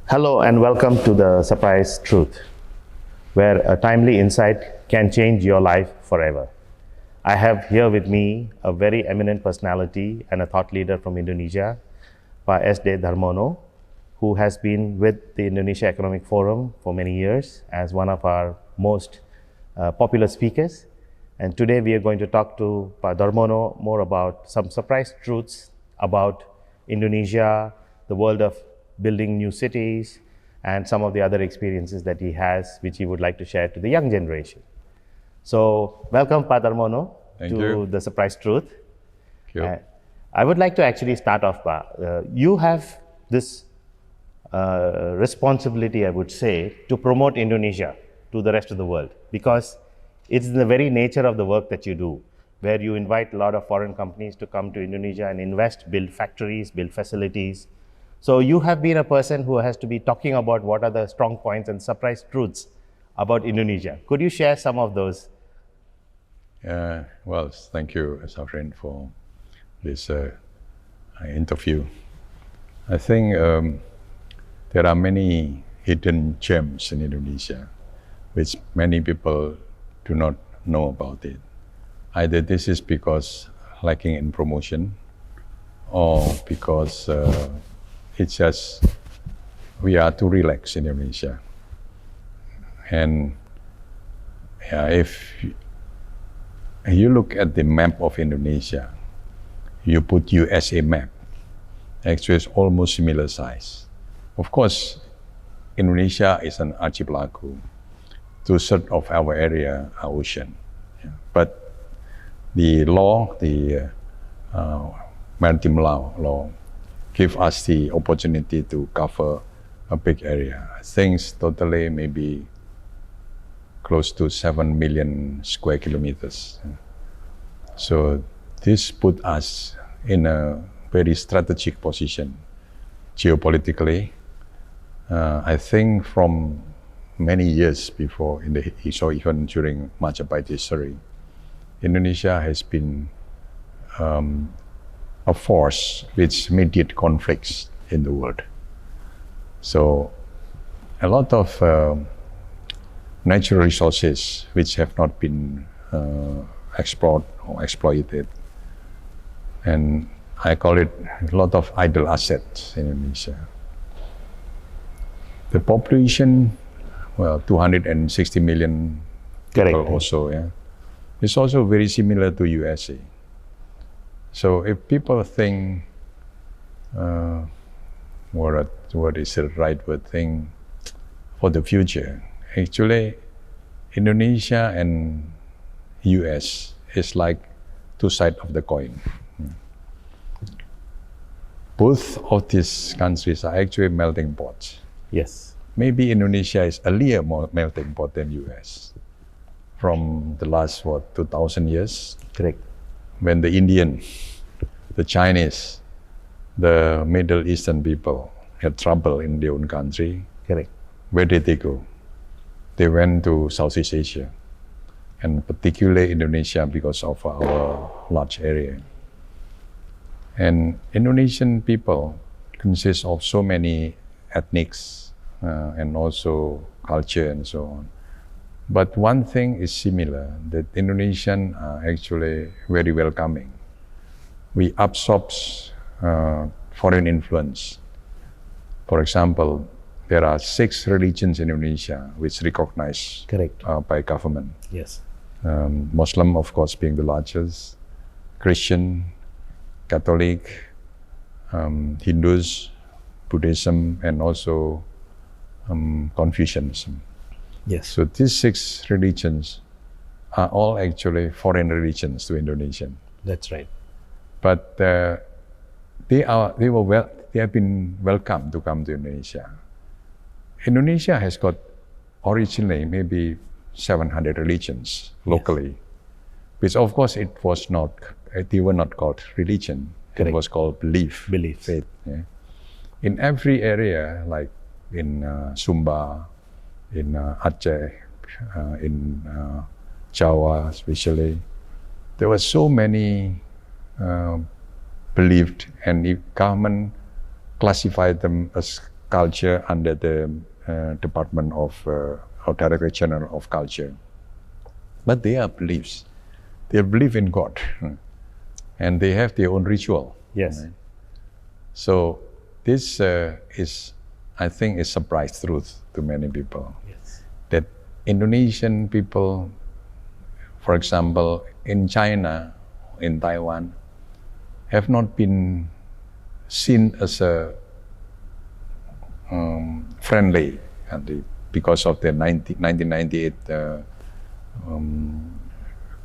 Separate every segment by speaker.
Speaker 1: Hello and welcome to the Surprise Truth, where a timely insight can change your life forever. I have here with me a very eminent personality and a thought leader from Indonesia, Pak SD Darmono, who has been with the Indonesia Economic Forum for many years as one of our most popular speakers. And today we are going to talk to Pak Darmono more about some surprise truths about Indonesia, the world of building new cities, and some of the other experiences that he has, which he would like to share to the young generation. So, welcome, Pak Darmono, to the Surprise Truth.
Speaker 2: Thank you.
Speaker 1: I would like to actually start off, Pa. You have this responsibility, I would say, to promote Indonesia to the rest of the world, because it's the very nature of the work that you do, where you invite a lot of foreign companies to come to Indonesia and invest, build factories, build facilities. So you have been a person who has to be talking about what are the strong points and surprise truths about Indonesia. Could you share some of those?
Speaker 2: Well, thank you, Safrin, for this interview. I think there are many hidden gems in Indonesia, which many people do not know about it. Either this is because lacking in promotion, or because it's just we are too relaxed in Indonesia. And if you look at the map of Indonesia, you put USA map, actually it's almost similar size. Of course, Indonesia is an archipelago. Two-thirds of our area are ocean. But the law, the maritime law give us the opportunity to cover a big area. I think totally maybe close to 7 million square kilometers. So this put us in a very strategic position geopolitically. I think from many years before, so even during Majapahit history, Indonesia has been a force which mediate conflicts in the world. So a lot of natural resources which have not been explored or exploited, and I call it a lot of idle assets in Indonesia. The population, well, 260 million people.
Speaker 1: Correct.
Speaker 2: Also, yeah. It's also very similar to USA. So if people think, what is the right word, thing for the future, actually Indonesia and US is like two sides of the coin. Both of these countries are actually melting pots.
Speaker 1: Yes.
Speaker 2: Maybe Indonesia is earlier more melting pot than US from the last, 2,000 years?
Speaker 1: Correct.
Speaker 2: When the Indian, the Chinese, the Middle Eastern people had trouble in their own country.
Speaker 1: Correct.
Speaker 2: Where did they go? They went to Southeast Asia, and particularly Indonesia because of our large area. And Indonesian people consist of so many ethnics and also culture and so on. But one thing is similar, that Indonesians are actually very welcoming. We absorb foreign influence. For example, there are 6 religions in Indonesia which recognized
Speaker 1: Correct.
Speaker 2: by government.
Speaker 1: Yes.
Speaker 2: Muslim, of course, being the largest, Christian, Catholic, Hindus, Buddhism, and also Confucianism.
Speaker 1: Yes.
Speaker 2: So these 6 religions are all actually foreign religions to Indonesian.
Speaker 1: That's right.
Speaker 2: But they have been welcome to come to Indonesia. Indonesia has got originally maybe 700 religions locally, yes. Which of course they were not called religion. Correct. It was called belief. Faith. Yeah. In every area, like in Sumba, in Aceh, in Jawa especially, there were so many believed, and if government classified them as culture under the Department of or Director General of Culture. But they are beliefs. They believe in God, and they have their own ritual.
Speaker 1: Yes.
Speaker 2: Right? So this is, I think, a surprise truth to many people.
Speaker 1: Yes.
Speaker 2: That Indonesian people, for example, in China, in Taiwan, have not been seen as a friendly country because of the 1998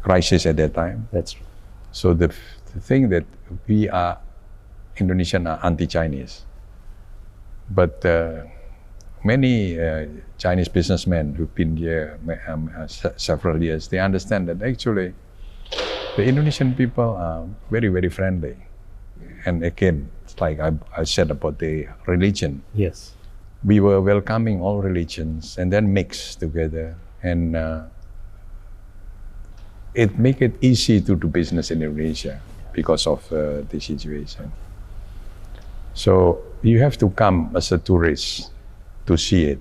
Speaker 2: crisis at that time.
Speaker 1: That's true.
Speaker 2: So the thing that we are, Indonesian are anti-Chinese. But many Chinese businessmen who've been here several years, they understand that actually the Indonesian people are very, very friendly. And again, it's like I said about the religion.
Speaker 1: Yes.
Speaker 2: We were welcoming all religions and then mixed together. And it make it easy to do business in Indonesia because of the situation. So you have to come as a tourist to see it.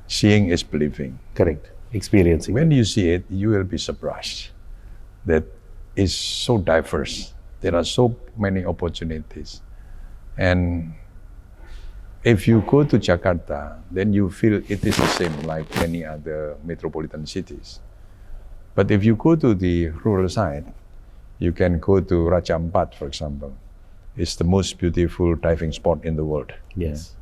Speaker 2: Seeing is believing.
Speaker 1: Correct. Experiencing.
Speaker 2: When you see it, you will be surprised that it's so diverse. There are so many opportunities. And if you go to Jakarta, then you feel it is the same like many other metropolitan cities. But if you go to the rural side, you can go to Raja Ampat, for example. It's the most beautiful diving spot in the world.
Speaker 1: Yes.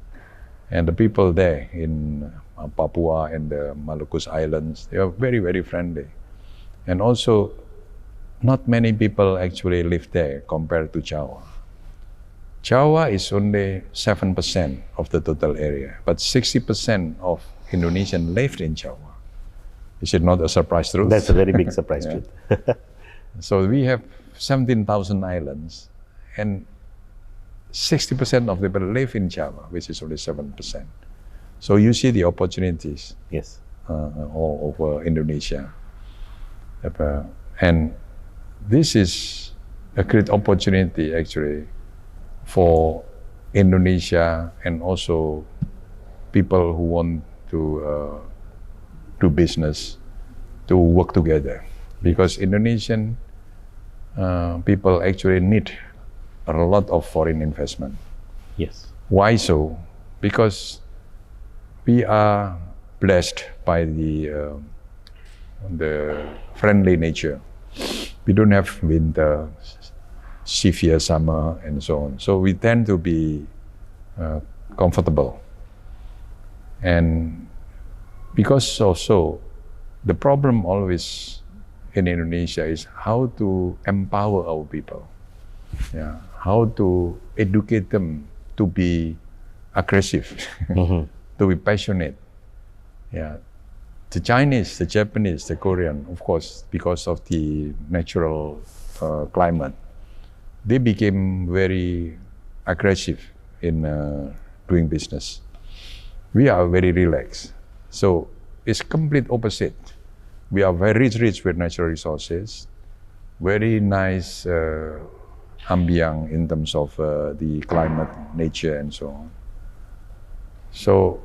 Speaker 2: And the people there in Papua and the Maluku Islands, they are very, very friendly. And also, not many people actually live there compared to Java. Java is only 7% of the total area, but 60% of Indonesians lived in Java. Is it not a surprise truth?
Speaker 1: That's a very big surprise
Speaker 2: Yeah.
Speaker 1: truth.
Speaker 2: So we have 17,000 islands, and 60% of the people live in Java, which is only 7%. So you see the opportunities
Speaker 1: Yes.
Speaker 2: all over Indonesia. And this is a great opportunity actually for Indonesia and also people who want to do business to work together, because Indonesian people actually need a lot of foreign investment.
Speaker 1: Yes.
Speaker 2: Why so? Because we are blessed by the friendly nature. We don't have winter, severe summer, and so on. So we tend to be comfortable. And because also, the problem always in Indonesia is how to empower our people. Yeah, how to educate them to be aggressive, to be passionate. Yeah, the Chinese, the Japanese, the Korean, of course, because of the natural climate, they became very aggressive in doing business. We are very relaxed. So it's complete opposite. We are very rich with natural resources, very nice ambience in terms of the climate, nature, and so on. So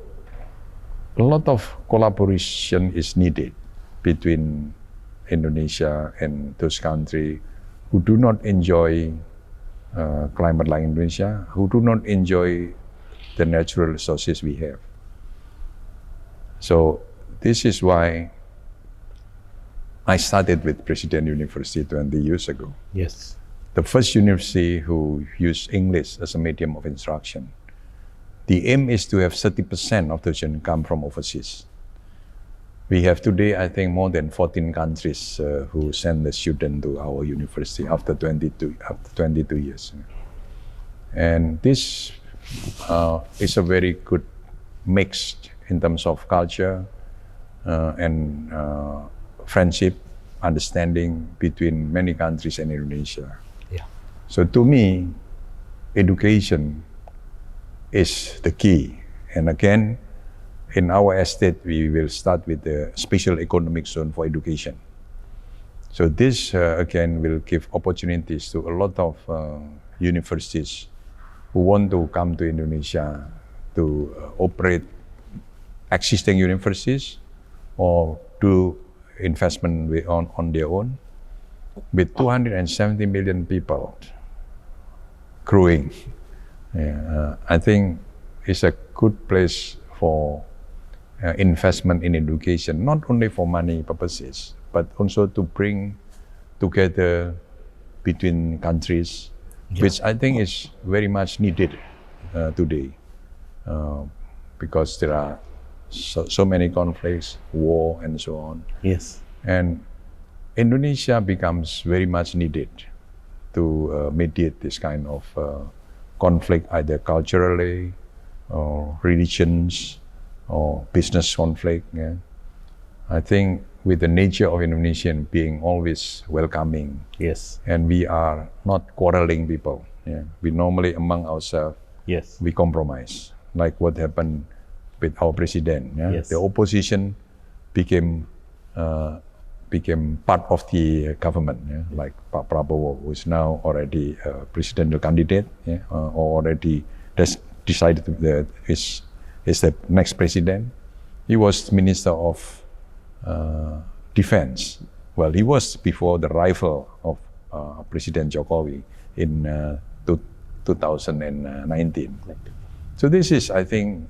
Speaker 2: a lot of collaboration is needed between Indonesia and those countries who do not enjoy climate like Indonesia, who do not enjoy the natural resources we have. So this is why I started with President University 20 years ago.
Speaker 1: Yes.
Speaker 2: The first university who used English as a medium of instruction. The aim is to have 30% of the students come from overseas. We have today, I think, more than 14 countries who send the student to our university after 22 years. And this is a very good mix in terms of culture and friendship, understanding between many countries and Indonesia.
Speaker 1: Yeah.
Speaker 2: So to me, education is the key. And again, in our estate, we will start with the special economic zone for education. So this, again, will give opportunities to a lot of universities who want to come to Indonesia to operate existing universities or do investment on their own. With 270 million people growing, I think it's a good place for investment in education, not only for money purposes, but also to bring together between countries, which I think is very much needed today, because there are so many conflicts, war, and so on.
Speaker 1: Yes.
Speaker 2: And Indonesia becomes very much needed to mediate this kind of conflict, either culturally, or religions, or business conflict. Yeah. I think with the nature of Indonesian being always welcoming,
Speaker 1: Yes.
Speaker 2: and we are not quarreling people. Yeah. We normally among ourselves,
Speaker 1: Yes.
Speaker 2: we compromise, like what happened with our president. Yeah.
Speaker 1: Yes.
Speaker 2: The opposition became part of the government, yeah? Like Pak Prabowo, who is now already a presidential candidate, yeah? Or already decided that is the next president. He was Minister of Defense. Well, he was before the rival of President Jokowi in 2019. So this is, I think,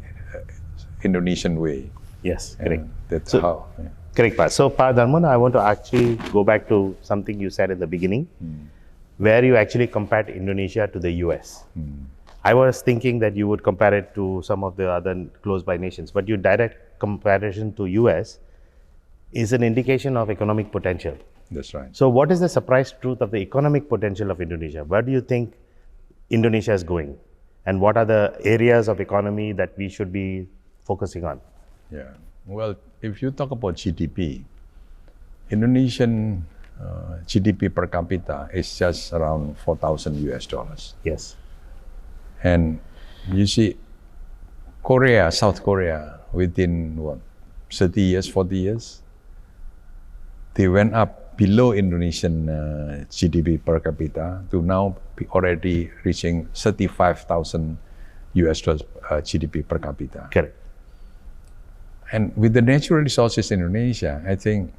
Speaker 2: Indonesian way.
Speaker 1: Yes, correct.
Speaker 2: That's
Speaker 1: So-
Speaker 2: how. Yeah.
Speaker 1: Correct, Pa. So, Pa Darmono, I want to actually go back to something you said at the beginning, where you actually compared Indonesia to the US. I was thinking that you would compare it to some of the other close by nations, but your direct comparison to US is an indication of economic potential.
Speaker 2: That's right.
Speaker 1: So, what is the surprise truth of the economic potential of Indonesia? Where do you think Indonesia is going? And what are the areas of economy that we should be focusing on?
Speaker 2: Yeah. Well, if you talk about GDP, Indonesian GDP per capita is just around $4,000.
Speaker 1: Yes.
Speaker 2: And you see, Korea, South Korea, within what, 30 years, 40 years, they went up below Indonesian GDP per capita to now be already reaching $35,000 GDP per capita.
Speaker 1: Correct.
Speaker 2: And with the natural resources in Indonesia, I think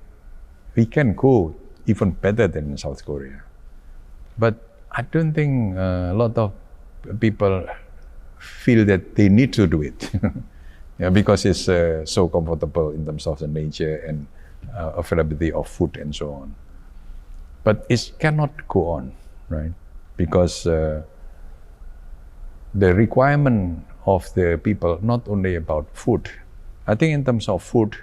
Speaker 2: we can go even better than South Korea. But I don't think a lot of people feel that they need to do it. Yeah, because it's so comfortable in terms of the nature and availability of food and so on. But it cannot go on, right? Because the requirement of the people, not only about food. I think in terms of food,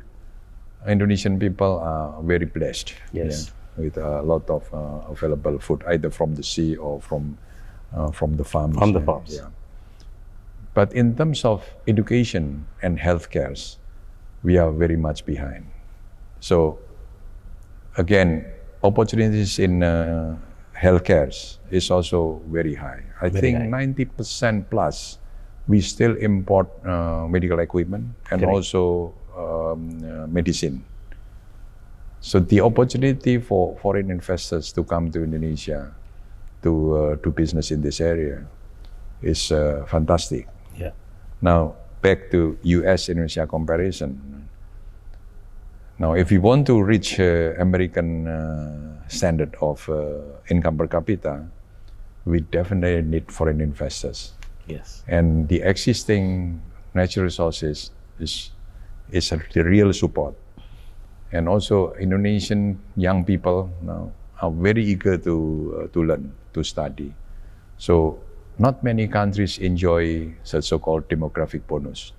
Speaker 2: Indonesian people are very blessed.
Speaker 1: Yes.
Speaker 2: Yeah, with a lot of available food, either from the sea or from the farms.
Speaker 1: From the farms.
Speaker 2: Yeah. But in terms of education and healthcare, we are very much behind. So again, opportunities in healthcare is also very high. I think 90% plus, we still import medical equipment and
Speaker 1: Correct.
Speaker 2: also medicine. So the opportunity for foreign investors to come to Indonesia to do business in this area is fantastic.
Speaker 1: Yeah.
Speaker 2: Now, back to US-Indonesia comparison. Now, if we want to reach American standard of income per capita, we definitely need foreign investors.
Speaker 1: Yes.
Speaker 2: And the existing natural resources is the real support. And also, Indonesian young people now are very eager to learn, to study. So, not many countries enjoy such so-called demographic bonus.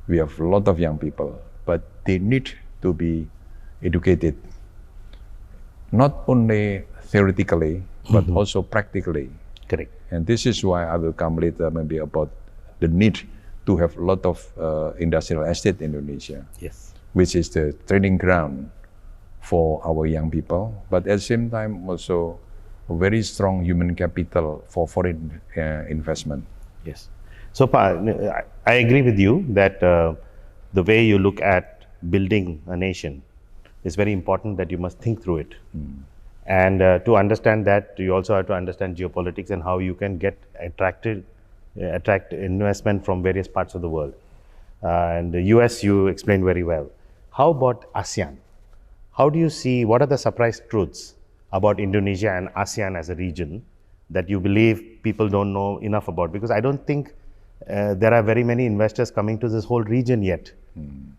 Speaker 2: We have a lot of young people, but they need to be educated, not only theoretically, but also practically.
Speaker 1: Correct.
Speaker 2: And this is why I will come later maybe about the need to have a lot of industrial estate in Indonesia,
Speaker 1: Yes.
Speaker 2: which is the training ground for our young people, but at the same time also a very strong human capital for foreign investment.
Speaker 1: Yes. So, Pa, I agree with you that the way you look at building a nation is very important, that you must think through it. And to understand that, you also have to understand geopolitics and how you can get attracted attract investment from various parts of the world. And the US, you explained very well. How about ASEAN? How do you see, what are the surprise truths about Indonesia and ASEAN as a region that you believe people don't know enough about? Because I don't think there are very many investors coming to this whole region yet.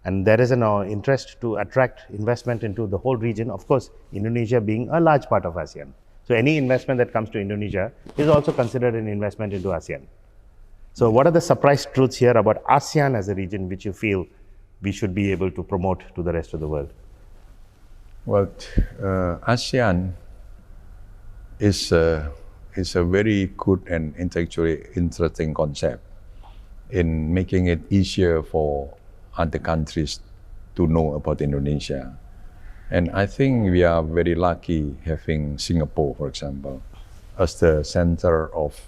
Speaker 1: And there is an interest to attract investment into the whole region. Of course, Indonesia being a large part of ASEAN. So any investment that comes to Indonesia is also considered an investment into ASEAN. So what are the surprise truths here about ASEAN as a region which you feel we should be able to promote to the rest of the world?
Speaker 2: Well, ASEAN is a very good and intellectually interesting concept in making it easier for other countries to know about Indonesia. And I think we are very lucky having Singapore, for example, as the center of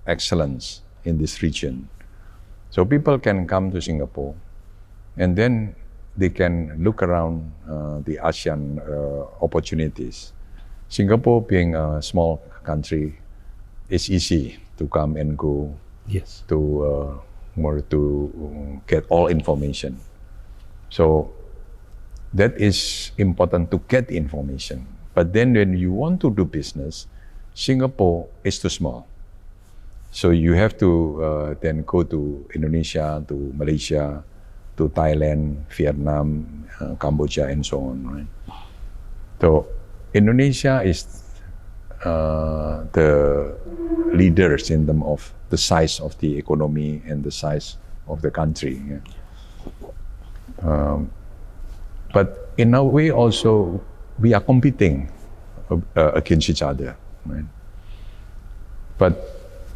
Speaker 2: excellence in this region. So people can come to Singapore and then they can look around the ASEAN opportunities. Singapore being a small country, it's easy to come and go.
Speaker 1: Yes.
Speaker 2: To get all information. So that is important to get information. But then when you want to do business, Singapore is too small. So you have to then go to Indonesia, to Malaysia, to Thailand, Vietnam, Cambodia, and so on. Right? So Indonesia is the leaders in terms of the size of the economy and the size of the country. Yeah. But in a way also, we are competing against each other. Right? But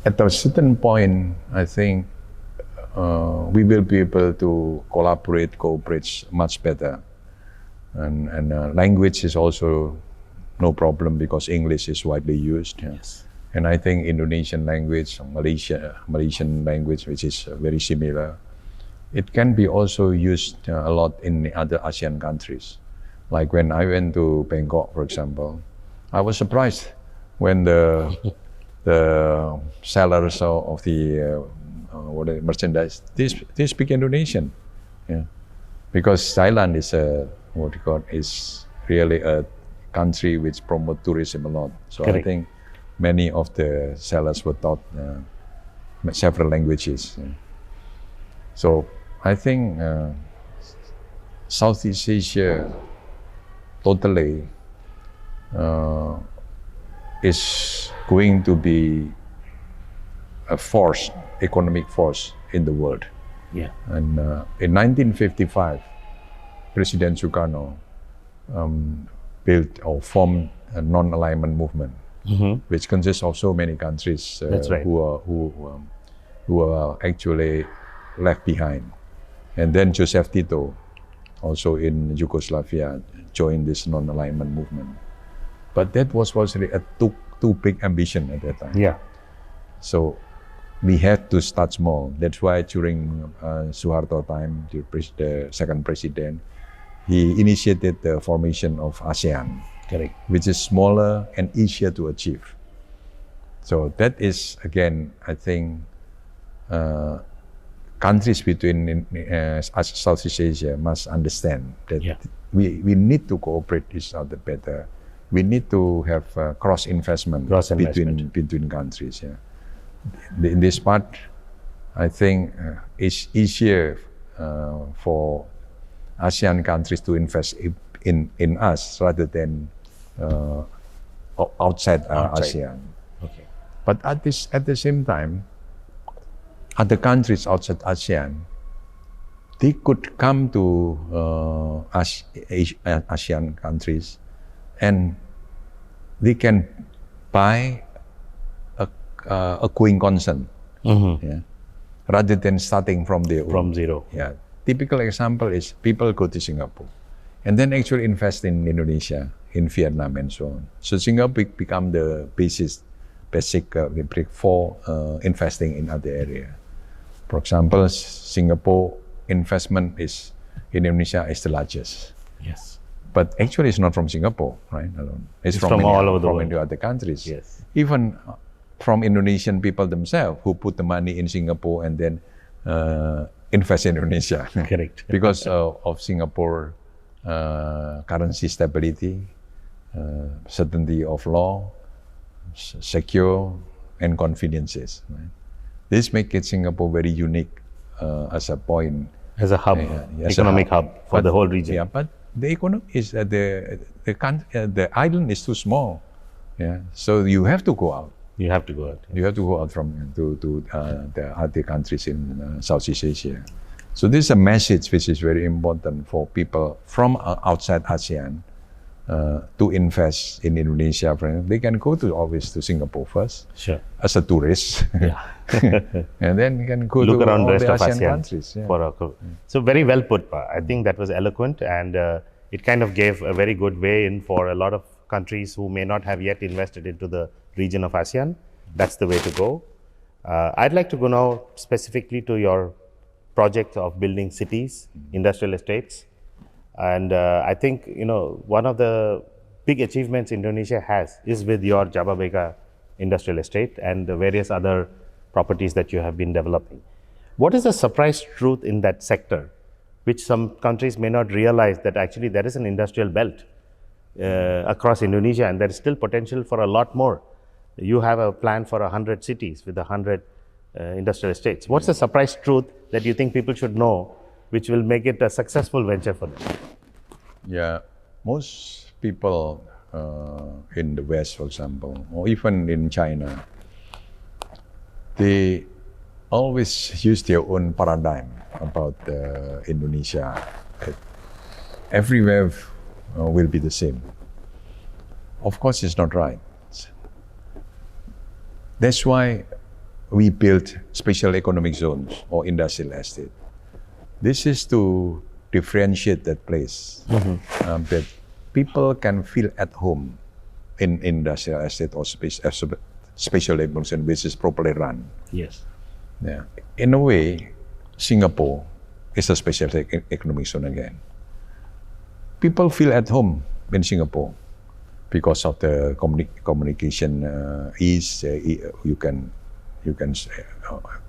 Speaker 2: at a certain point, I think we will be able to cooperate much better. And language is also no problem because English is widely used. Yeah.
Speaker 1: Yes.
Speaker 2: And I think Indonesian language, Malaysian language, which is very similar, it can be also used a lot in the other ASEAN countries. Like when I went to Bangkok, for example, I was surprised when the sellers of the merchandise, they speak Indonesian. Yeah. Because Thailand is is really a country which promote tourism a lot. So
Speaker 1: Correct.
Speaker 2: I think many of the sellers were taught several languages. Yeah. So I think Southeast Asia totally is going to be a force, economic force in the world.
Speaker 1: Yeah.
Speaker 2: And in 1955, President Sukarno built or formed a non-alignment movement, which consists of so many countries
Speaker 1: That's right.
Speaker 2: who are actually left behind. And then Joseph Tito, also in Yugoslavia, joined this non-alignment movement. But that was really a too big ambition at that time.
Speaker 1: Yeah.
Speaker 2: So we had to start small. That's why during Suharto time, the second president, he initiated the formation of ASEAN.
Speaker 1: Correct.
Speaker 2: Which is smaller and easier to achieve. So that is, again, I think, countries between Southeast Asia must understand that we need to cooperate each other better. We need to have cross-investment between countries. Yeah. In this part, I think it's easier for ASEAN countries to invest in us rather than outside ASEAN.
Speaker 1: Okay.
Speaker 2: But at the same time, other countries outside ASEAN, they could come to ASEAN countries and they can buy a going concern, yeah, rather than starting from
Speaker 1: zero.
Speaker 2: Yeah. Typical example is people go to Singapore and then actually invest in Indonesia, in Vietnam, and so on. So Singapore become the basic brick for investing in other area. For example, Singapore investment is in Indonesia is the largest.
Speaker 1: Yes.
Speaker 2: But actually, it's not from Singapore, right? Alone. It's from
Speaker 1: all over the world.
Speaker 2: Into other countries.
Speaker 1: Yes.
Speaker 2: Even from Indonesian people themselves who put the money in Singapore and then invest in Indonesia.
Speaker 1: Correct.
Speaker 2: Because of Singapore currency stability, certainty of law, secure, and conveniences. Right? This makes it Singapore very unique as a point.
Speaker 1: As a hub, economic hub for the whole region.
Speaker 2: Yeah, but the economy is the island is too small. Yeah, so you have to go out.
Speaker 1: You have to go out.
Speaker 2: You have to go out from to the other countries in Southeast Asia. So this is a message which is very important for people from outside ASEAN to invest in Indonesia. They can go to always to Singapore first,
Speaker 1: sure,
Speaker 2: as a tourist,
Speaker 1: yeah.
Speaker 2: and then you can go
Speaker 1: look
Speaker 2: to
Speaker 1: around
Speaker 2: all
Speaker 1: the rest
Speaker 2: the
Speaker 1: of
Speaker 2: ASEAN
Speaker 1: ASEAN
Speaker 2: countries. Yeah.
Speaker 1: So very well put, Pa. I think that was eloquent, and it kind of gave a very good way in for a lot of countries who may not have yet invested into the region of ASEAN. That's the way to go. I'd like to go now specifically to your project of building cities, industrial estates. And I think, one of the big achievements Indonesia has is with your Jababeka industrial estate and the various other properties that you have been developing. What is the surprise truth in that sector, which some countries may not realize, that actually there is an industrial belt across Indonesia and there is still potential for a lot more? You have a plan for 100 cities with 100 industrial estates. What's the surprise truth that you think people should know, which will make it a successful venture for them?
Speaker 2: Yeah, most people in the West, for example, or even in China, they always use their own paradigm about Indonesia. Everywhere will be the same. Of course, it's not right. That's why we built special economic zones or industrial estate. This is to differentiate that place, that people can feel at home in industrial estate or special economic zone, which is properly run.
Speaker 1: Yes.
Speaker 2: Yeah. In a way, Singapore is a special economic zone again. People feel at home in Singapore because of the communication ease. You can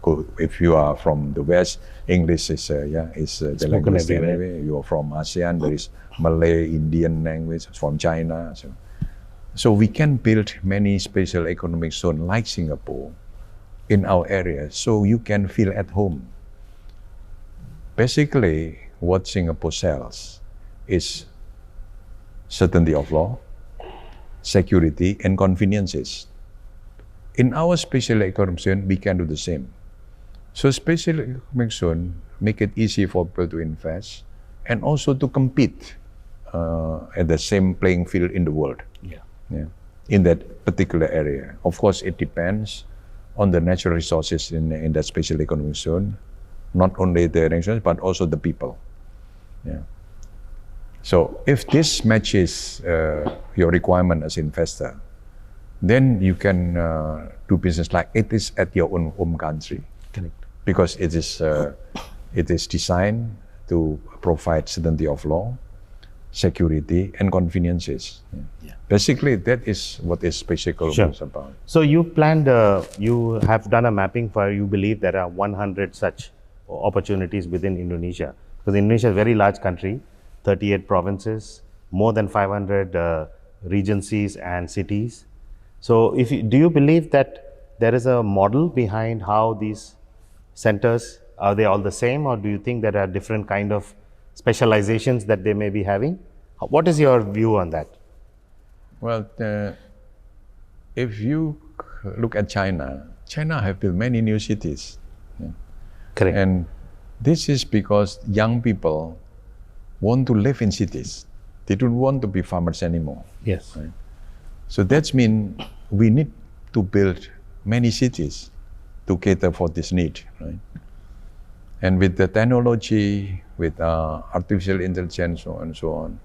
Speaker 2: go, if you are from the West, English is the language anyway. You are from ASEAN, there is Malay, Indian language from China. So we can build many special economic zones like Singapore in our area, so you can feel at home. Basically, what Singapore sells is certainty of law, security, and conveniences. In our special economic zone, we can do the same. So special economic zone make it easy for people to invest and also to compete at the same playing field in the world. Yeah, in that particular area. Of course, it depends on the natural resources in that special economic zone, not only the resources, but also the people. Yeah. So if this matches your requirement as investor, then you can do business like it is at your own home country.
Speaker 1: Correct.
Speaker 2: Because it is designed to provide certainty of law, security, and conveniences. Yeah. Basically, that is what is special is about.
Speaker 1: So you planned, you have done a mapping for, you believe there are 100 such opportunities within Indonesia. Because Indonesia is a very large country, 38 provinces, more than 500 regencies and cities. So do you believe that there is a model behind how these centers, are they all the same, or do you think there are different kind of specializations that they may be having? What is your view on that?
Speaker 2: Well, if you look at China have built many new cities. Yeah.
Speaker 1: Correct.
Speaker 2: And this is because young people want to live in cities. They don't want to be farmers anymore.
Speaker 1: Yes.
Speaker 2: Right? So that means we need to build many cities to cater for this need. Right? And with the technology, with artificial intelligence, and so on,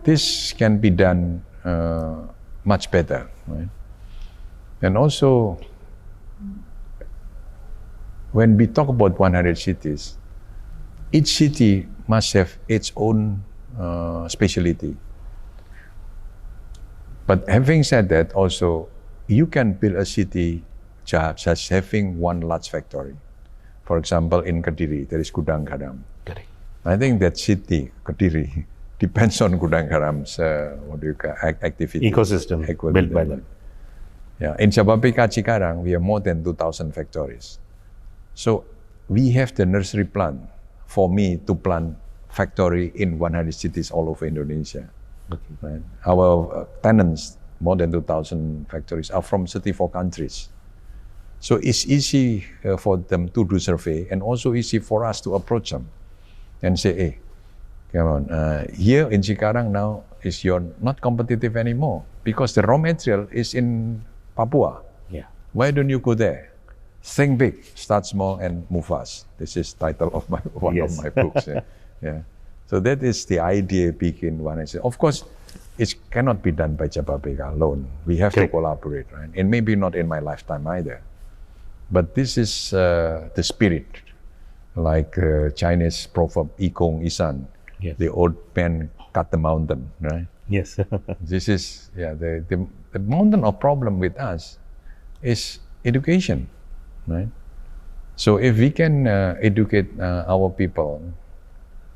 Speaker 2: this can be done much better. Right? And also, when we talk about 100 cities, each city must have its own specialty. But having said that, also, you can build a city just having one large factory. For example, in Kediri, there is Gudang Garam.
Speaker 1: Correct.
Speaker 2: I think that city, Kediri, depends on Gudang Garam's activity.
Speaker 1: Ecosystem built by them.
Speaker 2: Yeah. In Jababeka, Cikarang, we have more than 2,000 factories. So we have the nursery plan for me to plant factory in 100 cities all over Indonesia.
Speaker 1: Okay.
Speaker 2: Right? Our tenants, more than 2,000 factories, are from 34 countries. So it's easy for them to do survey, and also easy for us to approach them and say, hey, come on, here in Cikarang now you're not competitive anymore because the raw material is in Papua.
Speaker 1: Yeah.
Speaker 2: Why don't you go there? Think big, start small, and move fast. This is title of one of my books. Yeah. So that is the idea begin when I say, of course, it cannot be done by Jababeka alone. We have to collaborate, right? And maybe not in my lifetime either. But this is the spirit, like Chinese proverb, Ikong Isan, the old man cut the mountain, right?
Speaker 1: Yes.
Speaker 2: This is, the mountain of problem with us is education, right? So if we can educate our people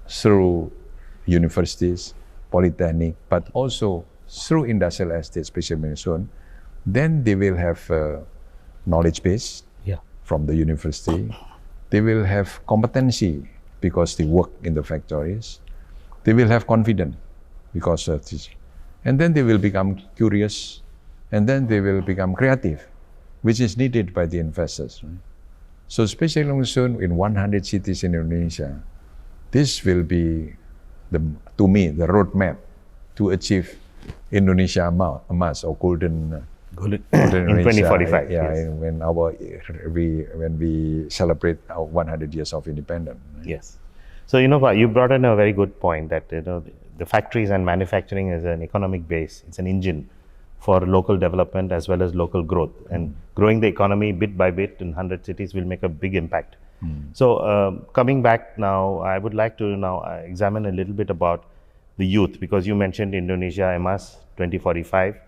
Speaker 2: through universities, polytechnic, but also through industrial estate, especially very soon, then they will have knowledge base from the university. They will have competency because they work in the factories. They will have confidence because of this. And then they will become curious, and then they will become creative, which is needed by the investors. Right? So especially soon in 100 cities in Indonesia, this will be, to me, the roadmap to achieve Indonesia Emas or golden
Speaker 1: in 2045.
Speaker 2: Yeah, when we celebrate our 100 years of independence. Right?
Speaker 1: Yes. So you brought in a very good point that the factories and manufacturing is an economic base. It's an engine for local development as well as local growth. And growing the economy bit by bit in 100 cities will make a big impact. So coming back now, I would like to now examine a little bit about the youth, because you mentioned Indonesia Emas 2045.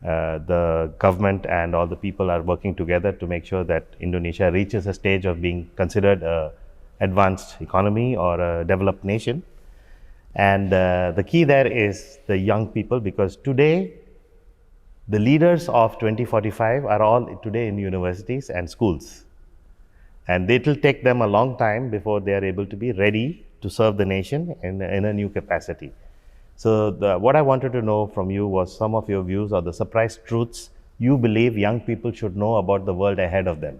Speaker 1: The government and all the people are working together to make sure that Indonesia reaches a stage of being considered an advanced economy or a developed nation. And the key there is the young people, because today the leaders of 2045 are all today in universities and schools. And it will take them a long time before they are able to be ready to serve the nation in a new capacity. So what I wanted to know from you was some of your views or the surprise truths you believe young people should know about the world ahead of them.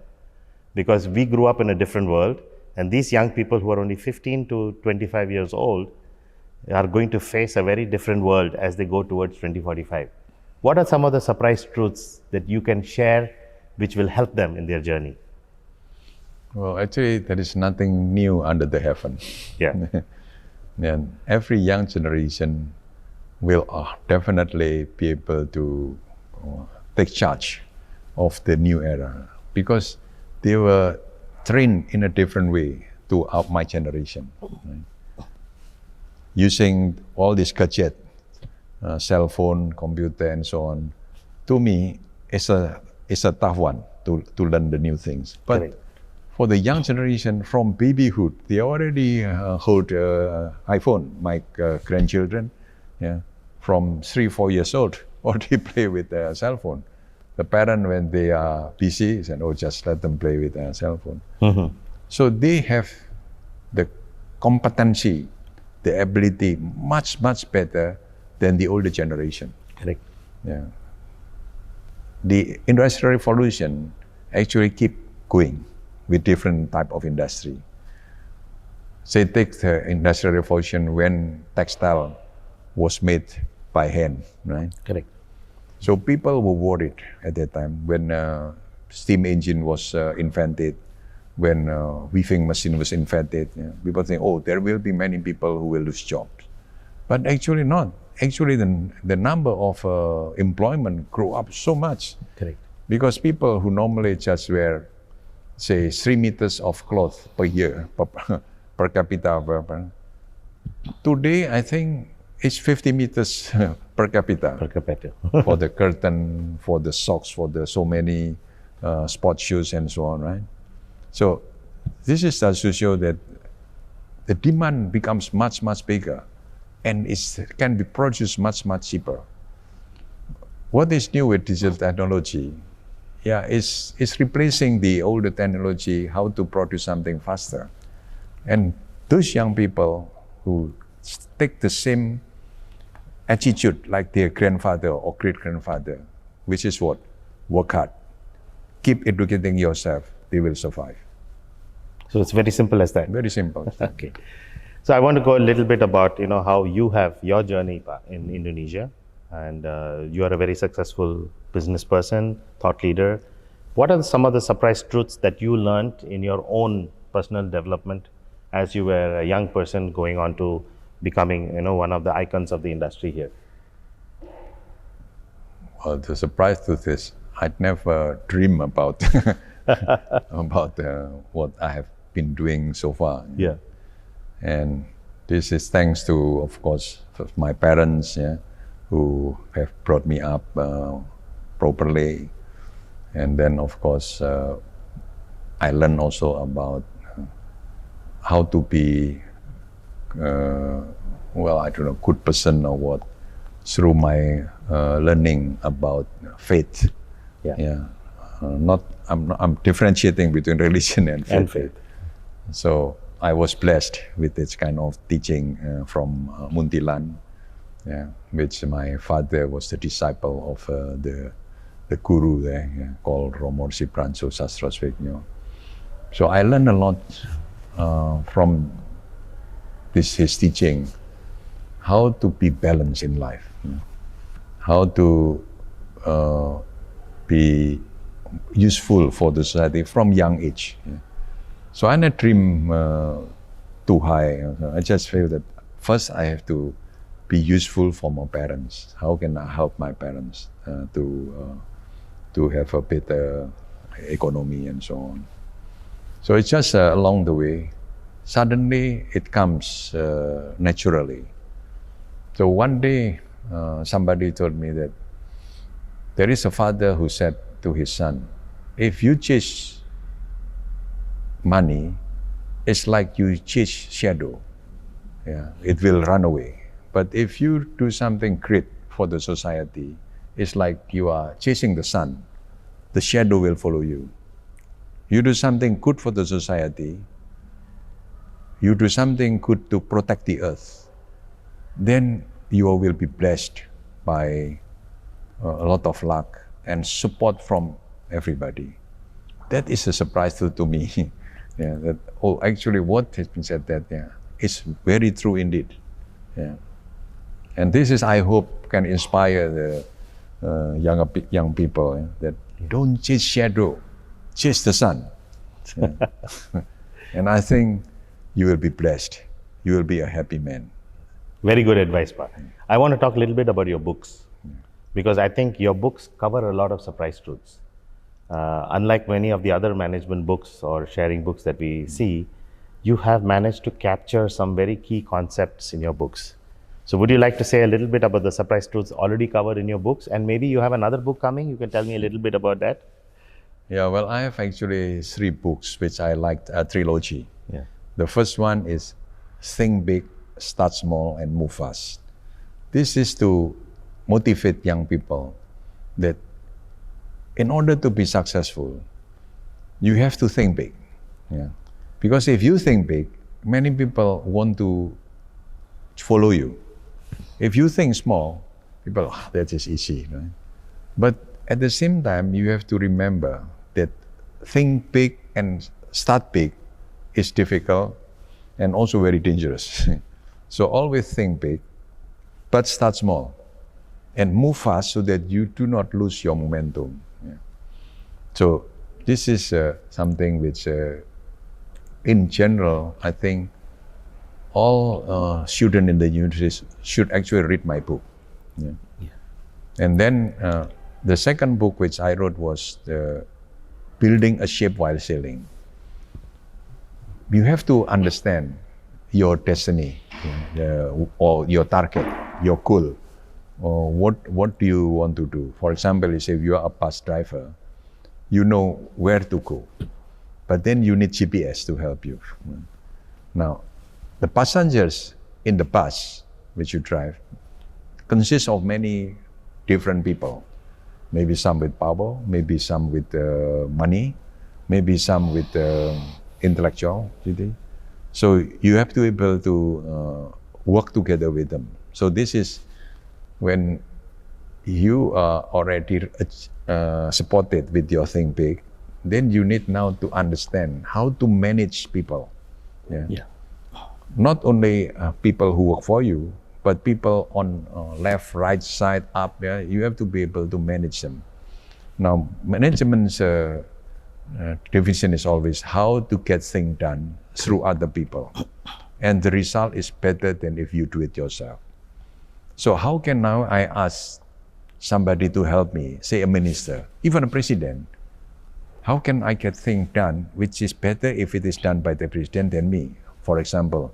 Speaker 1: Because we grew up in a different world, and these young people who are only 15 to 25 years old are going to face a very different world as they go towards 2045. What are some of the surprise truths that you can share which will help them in their journey?
Speaker 2: Well, actually, there is nothing new under the heaven.
Speaker 1: Yeah.
Speaker 2: And every young generation will definitely be able to take charge of the new era, because they were trained in a different way throughout my generation. Right? Using all these gadgets, cell phone, computer, and so on, to me, it's a tough one to learn the new things. But
Speaker 1: Correct.
Speaker 2: For the young generation, from babyhood, they already hold iPhone. My grandchildren, from 3-4 years old, already play with their cell phone. The parent, when they are busy, said, "Oh, just let them play with their cell phone." So they have the competency, the ability, much better than the older generation.
Speaker 1: Correct.
Speaker 2: Yeah. The Industrial Revolution actually keep going with different type of industry. Say, take the Industrial Revolution when textile was made by hand, right?
Speaker 1: Correct.
Speaker 2: So people were worried at that time when steam engine was invented, when weaving machine was invented. People think, oh, there will be many people who will lose jobs. But actually not. Actually, the number of employment grew up so much.
Speaker 1: Correct.
Speaker 2: Because people who normally just wear, say, 3 meters of cloth per year, per capita. Today, I think it's 50 meters per capita.
Speaker 1: Per capita.
Speaker 2: For the curtain, for the socks, for the so many sport shoes and so on, right? So this is to show that the demand becomes much, much bigger and it can be produced much, much cheaper. What is new with digital technology? Yeah, it's replacing the older technology, how to produce something faster. And those young people who take the same attitude like their grandfather or great-grandfather, which is what? Work hard. Keep educating yourself, they will survive.
Speaker 1: So it's very simple as that.
Speaker 2: Very simple.
Speaker 1: Okay. So I want to go a little bit about how you have your journey in Indonesia, and you are a very successful business person, thought leader. What are some of the surprise truths that you learned in your own personal development as you were a young person going on to becoming one of the icons of the industry here?
Speaker 2: Well, the surprise truth is I'd never dream about about what I have been doing so far.
Speaker 1: Yeah.
Speaker 2: And this is thanks to, of course, my parents, who have brought me up properly. And then, of course, I learned also about how to be, good person or what, through my learning about faith. I'm differentiating between religion and faith. So I was blessed with this kind of teaching from Muntilan, which my father was the disciple of the guru there, called Romo Sipranso Sastraswigno. So I learned a lot from his teaching, how to be balanced in life, how to be useful for the society from young age. So I didn't dream too high. I just feel that first I have to be useful for my parents. How can I help my parents to have a better economy and so on? So it's just along the way. Suddenly it comes naturally. So one day somebody told me that there is a father who said to his son, if you chase money, it's like you chase shadow. It will run away. But if you do something great for the society, it's like you are chasing the sun. The shadow will follow you. You do something good for the society, you do something good to protect the earth, then you will be blessed by a lot of luck and support from everybody. That is a surprise to me. Actually what has been said is very true indeed. And this is, I hope, can inspire the young people that don't chase shadow, chase the sun. And I think you will be blessed. You will be a happy man.
Speaker 1: Very good advice, Pa. I want to talk a little bit about your books, because I think your books cover a lot of surprise truths. Unlike many of the other management books or sharing books that we see, you have managed to capture some very key concepts in your books. So would you like to say a little bit about the surprise truths already covered in your books? And maybe you have another book coming, you can tell me a little bit about that?
Speaker 2: Yeah, well, I have actually 3 books which I liked, a trilogy. The first one is Think Big, Start Small, and Move Fast. This is to motivate young people that in order to be successful, you have to think big. Because if you think big, many people want to follow you. If you think small, people, that is easy, right? But at the same time, you have to remember that think big and start big is difficult and also very dangerous. So always think big, but start small and move fast so that you do not lose your momentum. So this is something which, in general, I think all students in the university should actually read my book. And then the second book which I wrote was Building a Ship While Sailing. You have to understand your destiny or your target. your goal, or what do you want to do. For example, if you are a bus driver, you know where to go, but then you need GPS to help you. Now, the passengers in the bus which you drive consist of many different people. Maybe some with power, maybe some with money, maybe some with intellectual. So you have to be able to work together with them. So this is when you are already supported with your think big, then you need now to understand how to manage people. Not only people who work for you, but people on left, right side, up. You have to be able to manage them. Now, management's division is always how to get things done through other people, and the result is better than if you do it yourself. So how can now I ask somebody to help me, say a minister, even a president? How can I get things done which is better if it is done by the president than me? For example,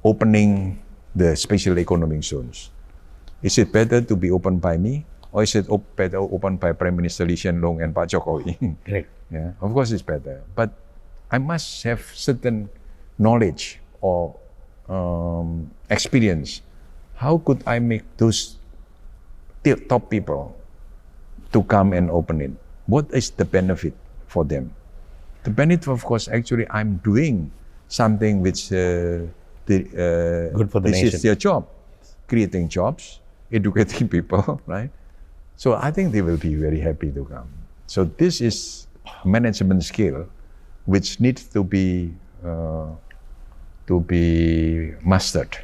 Speaker 2: opening the special economic zones. Is it better to be opened by me, or is it better opened by Prime Minister Lee Hsien Loong and Pak Jokowi?
Speaker 1: Correct.
Speaker 2: Of course it's better, but I must have certain knowledge or experience. How could I make those top people to come and open it? What is the benefit for them? The benefit, of course, actually I'm doing something which good
Speaker 1: for the nation.
Speaker 2: This is their job, creating jobs, educating people, right? So I think they will be very happy to come. So this is management skill which needs to be mastered.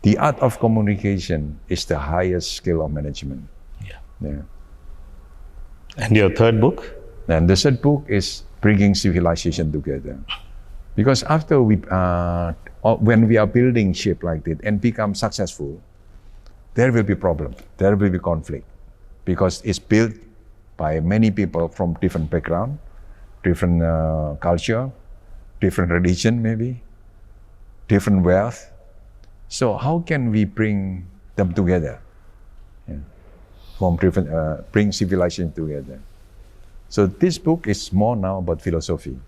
Speaker 2: The art of communication is the highest skill of management.
Speaker 1: And your third book?
Speaker 2: And the third book is bringing civilization together. Because after when we are building ship like this and become successful, there will be problem, there will be conflict, because it's built by many people from different background, different culture, different religion maybe, different wealth. So how can we bring them together? From different, bring civilization together. So this book is more now about philosophy.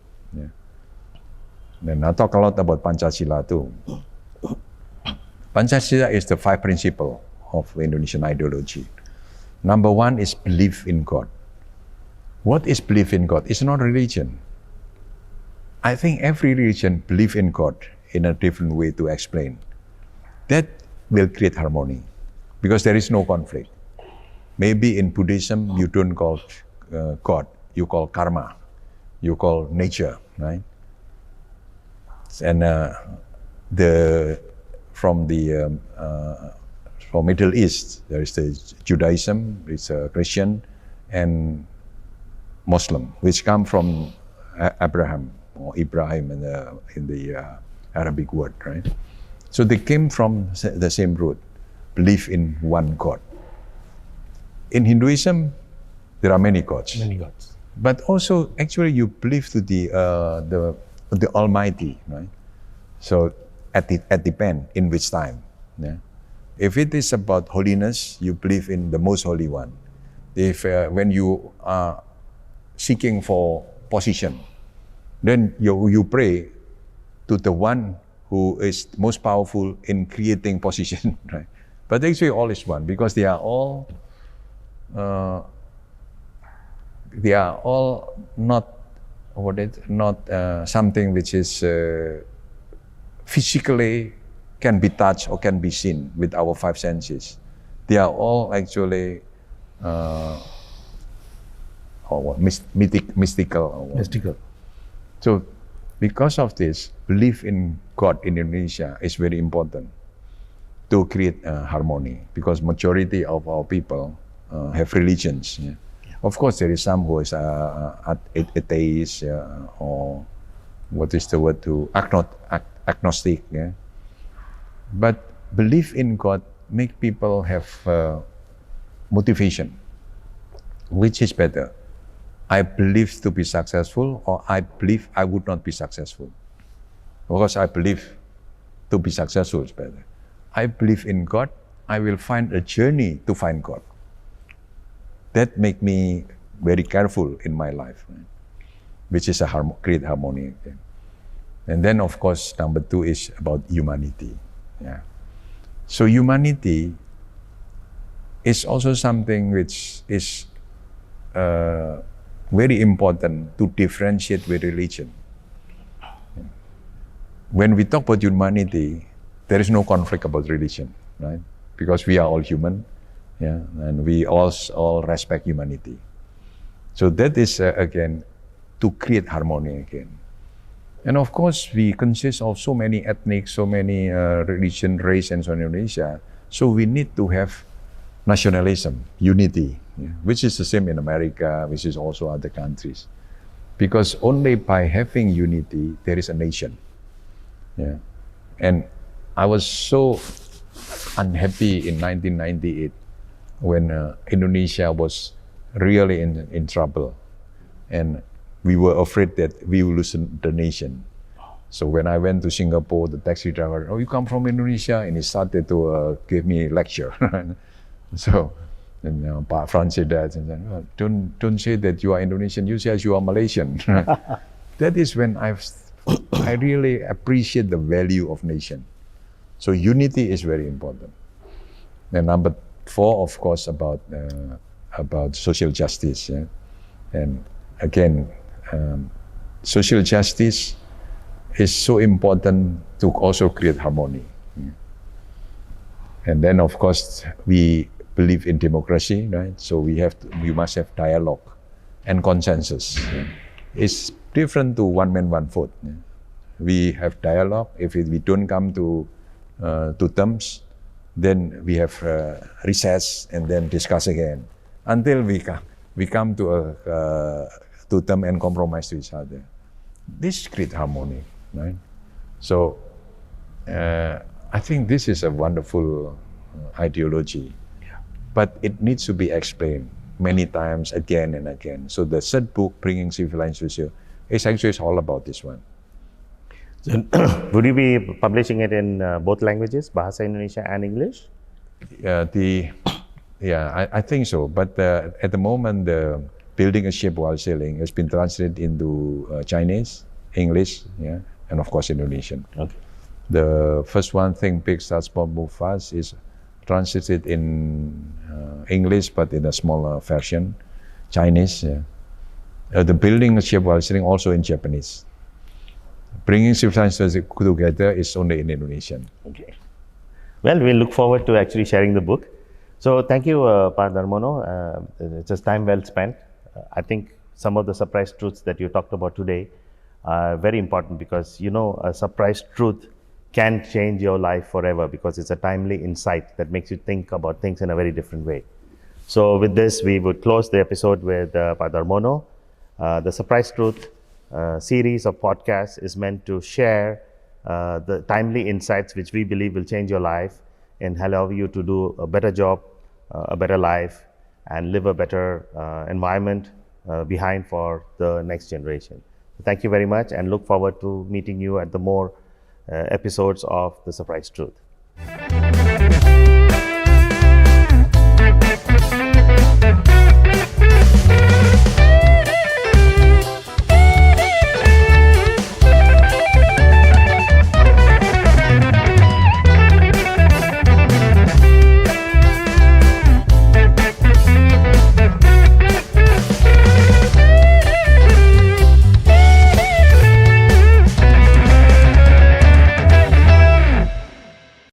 Speaker 2: Then I talk a lot about Pancasila too. Pancasila is the 5 principles of Indonesian ideology. Number 1 is belief in God. What is belief in God? It's not religion. I think every religion believes in God in a different way to explain. That will create harmony, because there is no conflict. Maybe in Buddhism, you don't call God, you call karma, you call nature, right? And from Middle East, there is the Judaism, it's Christian, and Muslim, which come from Abraham or Ibrahim in the Arabic word, right? So they came from the same root, belief in one God. In Hinduism, there are many gods.
Speaker 1: Many gods.
Speaker 2: But also, actually, you believe to the Almighty, right? So it depends in which time. If it is about holiness, you believe in the Most Holy One. If when you are seeking for position, then you pray to the one who is most powerful in creating position, right? But actually, all is one, because they are all not something which is physically can be touched or can be seen with our 5 senses. They are all actually mystical.
Speaker 1: Mystical.
Speaker 2: So because of this, belief in God in Indonesia is very important to create harmony, because majority of our people have religions. Of course, there is some who is atheist, or what is the word to agnostic. But belief in God make people have motivation. Which is better? I believe to be successful, or I believe I would not be successful? Because I believe to be successful is better. I believe in God, I will find a journey to find God. That make me very careful in my life, right? Which is a great harmony. Okay? And then, of course, number 2 is about humanity. Yeah. So humanity is also something which is very important to differentiate with religion. When we talk about humanity, there is no conflict about religion, right? Because we are all human, yeah, and we all respect humanity. So that is again to create harmony again. And of course, we consist of so many ethnic, so many religion, race, and so on in Indonesia. So we need to have nationalism, unity, yeah, which is the same in America, which is also other countries. Because only by having unity, there is a nation. Yeah. And I was so unhappy in 1998 when Indonesia was really in trouble. And we were afraid that we will lose the nation. So when I went to Singapore, the taxi driver, "Oh, you come from Indonesia?" And he started to give me a lecture. So, and Pak Fran said that, and then, "Oh, don't say that you are Indonesian, you say you are Malaysian." That is when I really appreciate the value of nation. So unity is very important. And number 4, of course, about social justice. Yeah? And again, social justice is so important to also create harmony. Yeah? And then, of course, we believe in democracy, right? So we must have dialogue and consensus. Yeah? It's different to one man, one vote. Yeah? We have dialogue. If we don't come to terms, then we have recess and then discuss again until we come to term and compromise to each other. This creates harmony, right? So I think this is a wonderful ideology, but it needs to be explained many times again and again. So the third book, Bringing Civilization, is actually all about this one.
Speaker 1: So, would you be publishing it in both languages, Bahasa Indonesia and English?
Speaker 2: I think so. But at the moment, the Building a Ship While Sailing has been translated into Chinese, English, yeah, and of course Indonesian.
Speaker 1: Okay.
Speaker 2: The first one, Think Big, Start Small, Move Fast, is translated in English, but in a smaller version, Chinese. Yeah. The Building a Ship While Sailing also in Japanese. Bringing Civilization Together is only in Indonesian.
Speaker 1: Okay. Well, we look forward to actually sharing the book. So thank you, Pak Darmono. It's just time well spent. I think some of the surprise truths that you talked about today are very important because, you know, a surprise truth can change your life forever because it's a timely insight that makes you think about things in a very different way. So with this, we would close the episode with Pak Darmono. The surprise truth series of podcasts is meant to share the timely insights which we believe will change your life and allow you to do a better job, a better life, and live a better environment behind for the next generation. Thank you very much and look forward to meeting you at the more episodes of The Surprise Truth.